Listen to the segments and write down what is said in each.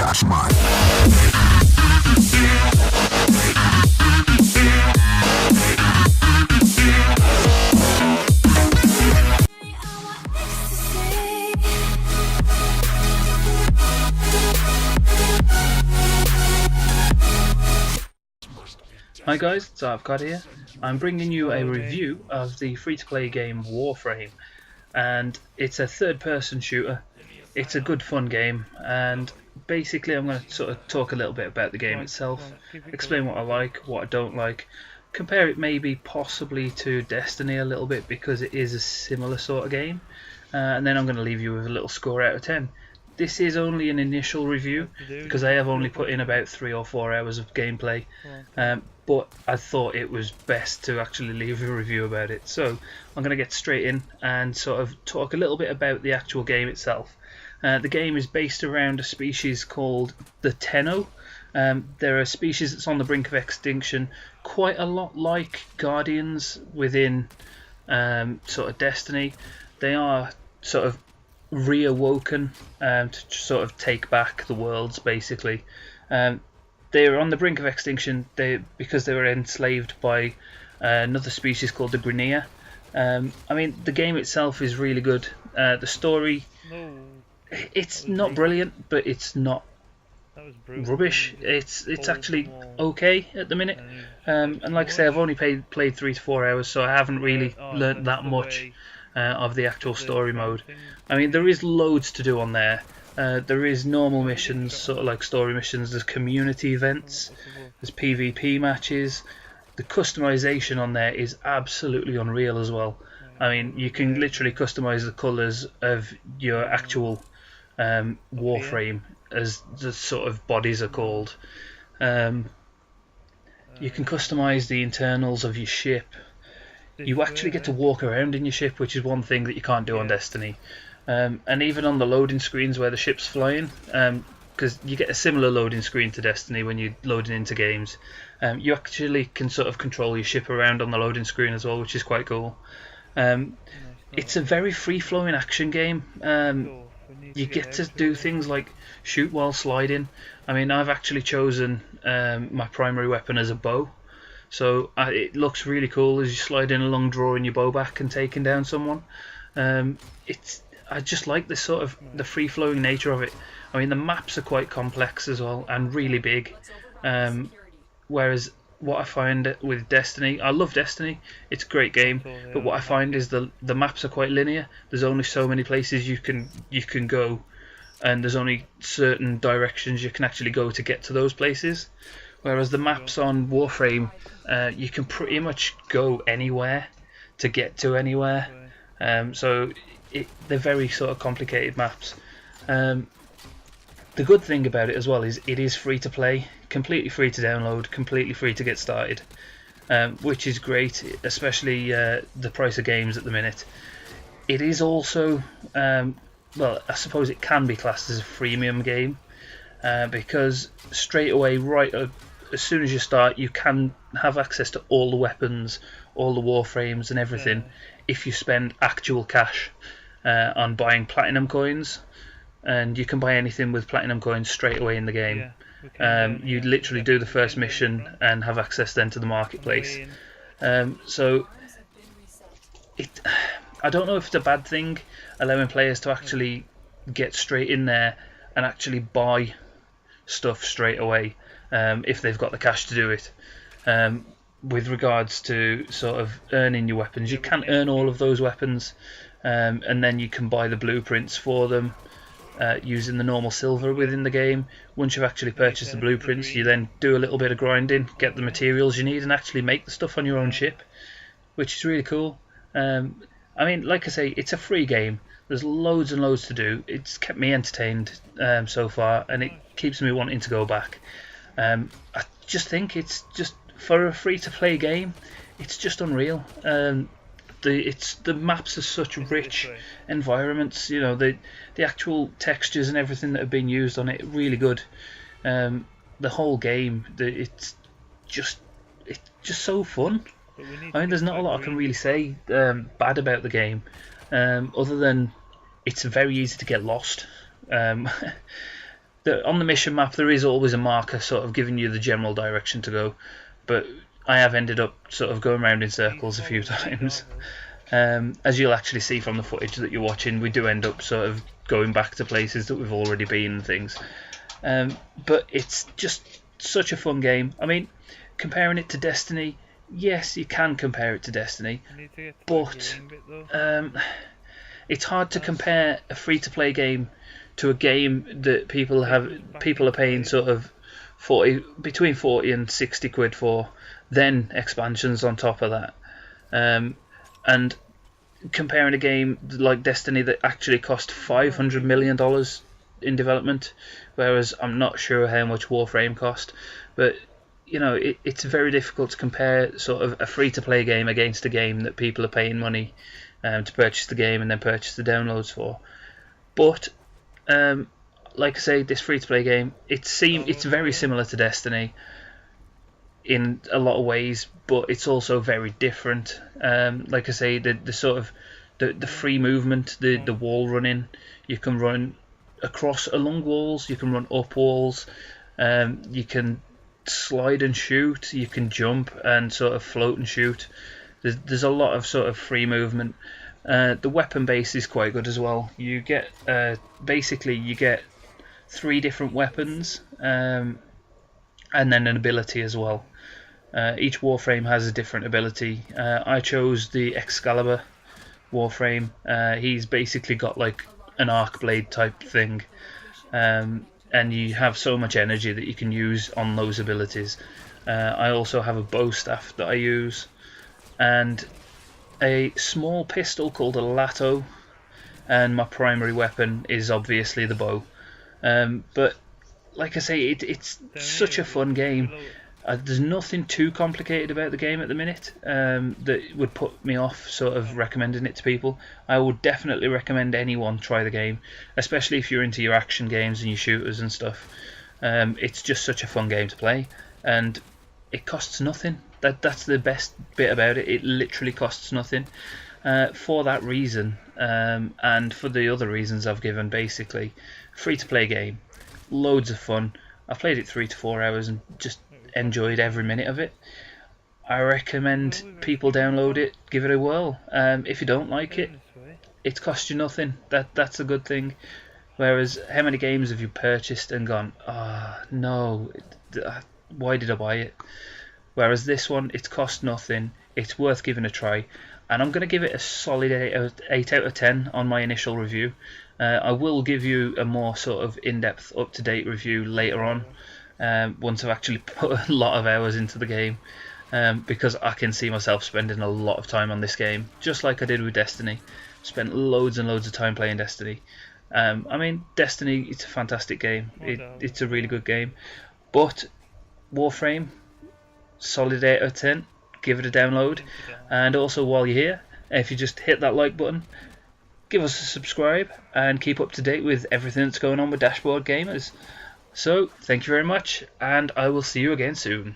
Dash Man. Hi guys, it's Artofcod here. I'm bringing you a review of the free-to-play game Warframe, and it's a third-person shooter. It's a good fun game, and basically I'm going to sort of talk a little bit about the game itself, explain what I like, what I don't like, compare it maybe possibly to Destiny a little bit because it is a similar sort of game, and then I'm going to leave you with a little score out of 10. This is only an initial review because I have only put in about 3 or 4 hours of gameplay, but I thought it was best to actually leave a review about it. So I'm going to get straight in and sort of talk a little bit about the actual game itself. The game is based around a species called the Tenno. They're a species that's on the brink of extinction, quite a lot like Guardians within sort of Destiny. They are sort of reawoken to sort of take back the worlds, basically. They are on the brink of extinction because they were enslaved by another species called the Grineer. I mean, the game itself is really good. The story, it's not brilliant, but it's not rubbish. It's actually okay at the minute. And like I say, I've only played 3 to 4 hours, so I haven't really learnt that much of the actual story mode. I mean, there is loads to do on there. There is normal missions, sort of like story missions. There's community events. There's PvP matches. The customization on there is absolutely unreal as well. I mean, you can literally customize the colours of your actual Warframe, as the sort of bodies are called. You can customize the internals of your ship. You actually get to walk around in your ship, which is one thing that you can't do on Destiny. And even on the loading screens where the ship's flying, because you get a similar loading screen to Destiny when you're loading into games, you actually can sort of control your ship around on the loading screen as well, which is quite cool. It's a very free-flowing action game. You get to do things like shoot while sliding. I mean, I've actually chosen my primary weapon as a bow. So it looks really cool as you slide in along, drawing your bow back and taking down someone. I just like this sort of the free-flowing nature of it. I mean, the maps are quite complex as well and really big. Whereas what I find with Destiny, I love Destiny, it's a great game, but what I find is the maps are quite linear. There's only so many places you can go, and there's only certain directions you can actually go to get to those places. Whereas the maps on Warframe, you can pretty much go anywhere to get to anywhere. So they're very sort of complicated maps. The good thing about it as well is it is free to play, completely free to download, completely free to get started, which is great, especially the price of games at the minute. It is also, well, I suppose it can be classed as a freemium game, because straight away, as soon as you start, you can have access to all the weapons, all the warframes and everything if you spend actual cash on buying platinum coins. And you can buy anything with platinum coins straight away in the game. You literally do the first mission and have access then to the marketplace. So I don't know if it's a bad thing allowing players to actually get straight in there and actually buy stuff straight away, if they've got the cash to do it. With regards to sort of earning your weapons, you can earn all of those weapons, and then you can buy the blueprints for them using the normal silver within the game. Once you've actually purchased the blueprints, you then do a little bit of grinding, get the materials you need, and actually make the stuff on your own ship, which is really cool. I mean, like I say, it's a free game. There's loads and loads to do. It's kept me entertained so far, and it keeps me wanting to go back. I just think it's just, for a free-to-play game, it's just unreal. The maps are such rich environments. You know, the actual textures and everything that have been used on it, really good. The whole game, it's just so fun. I mean, there's not a lot I can really say bad about the game, other than it's very easy to get lost. on the mission map there is always a marker sort of giving you the general direction to go, but I have ended up sort of going around in circles a few times. As you'll actually see from the footage that you're watching, we do end up sort of going back to places that we've already been and things. But it's just such a fun game. I mean, comparing it to Destiny, yes, you can compare it to Destiny, but it's hard to compare a free-to-play game to a game that people are paying sort of between 40 and 60 quid for, then expansions on top of that. And comparing a game like Destiny that actually cost $500 million in development, whereas I'm not sure how much Warframe cost, but you know, it's very difficult to compare sort of a free-to-play game against a game that people are paying money to purchase the game and then purchase the downloads for. But like I say, this free-to-play game, it's very similar to Destiny in a lot of ways, but it's also very different. Like I say, the sort of the free movement, the wall running, you can run along walls, you can run up walls, you can slide and shoot, you can jump and sort of float and shoot. There's a lot of sort of free movement. The weapon base is quite good as well. You get basically you get 3 different weapons, and then an ability as well. Each Warframe has a different ability. I chose the Excalibur Warframe. He's basically got like an arc blade type thing, and you have so much energy that you can use on those abilities. I also have a bow staff that I use, and a small pistol called a Lato, and my primary weapon is obviously the bow. But like I say, it's such a fun game. There's nothing too complicated about the game at the minute that would put me off sort of recommending it to people. I would definitely recommend anyone try the game, especially if you're into your action games and your shooters and stuff. It's just such a fun game to play, and it costs nothing. That's the best bit about it. It literally costs nothing. For that reason, and for the other reasons I've given, basically, free-to-play game, loads of fun. I've played it 3 to 4 hours and just enjoyed every minute of it. I recommend people download it, give it a whirl. If you don't like it, it's cost you nothing. That's a good thing. Whereas, how many games have you purchased and gone, no, why did I buy it? Whereas this one, it's cost nothing. It's worth giving a try, and I'm going to give it a solid 8 out of 10 on my initial review. I will give you a more sort of in-depth, up-to-date review later on, once I've actually put a lot of hours into the game, because I can see myself spending a lot of time on this game, just like I did with Destiny. Spent loads and loads of time playing Destiny. I mean, Destiny, it's a fantastic game. It's a really good game. But Warframe, solid 8 out of 10. Give it a download. And also, while you're here, if you just hit that like button, give us a subscribe, and keep up to date with everything that's going on with Dashboard Gamers. So, thank you very much, and I will see you again soon.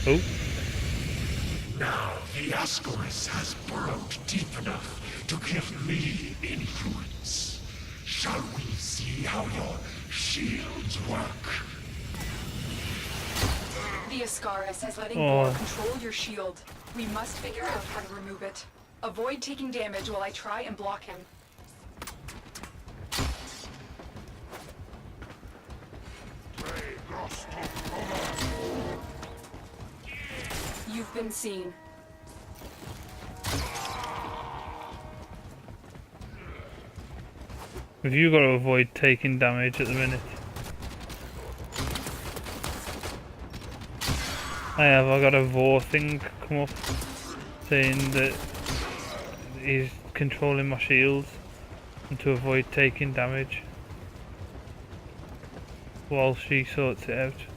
Oh. Now the Ascaris has burrowed deep enough to give me influence. Shall we see how your shields work? The Ascaris is letting Gore control your shield. We must figure out how to remove it. Avoid taking damage while I try and block him. You've been seen. Have you got to avoid taking damage at the minute? I got a Vor thing come up saying that he's controlling my shields and to avoid taking damage while she sorts it out.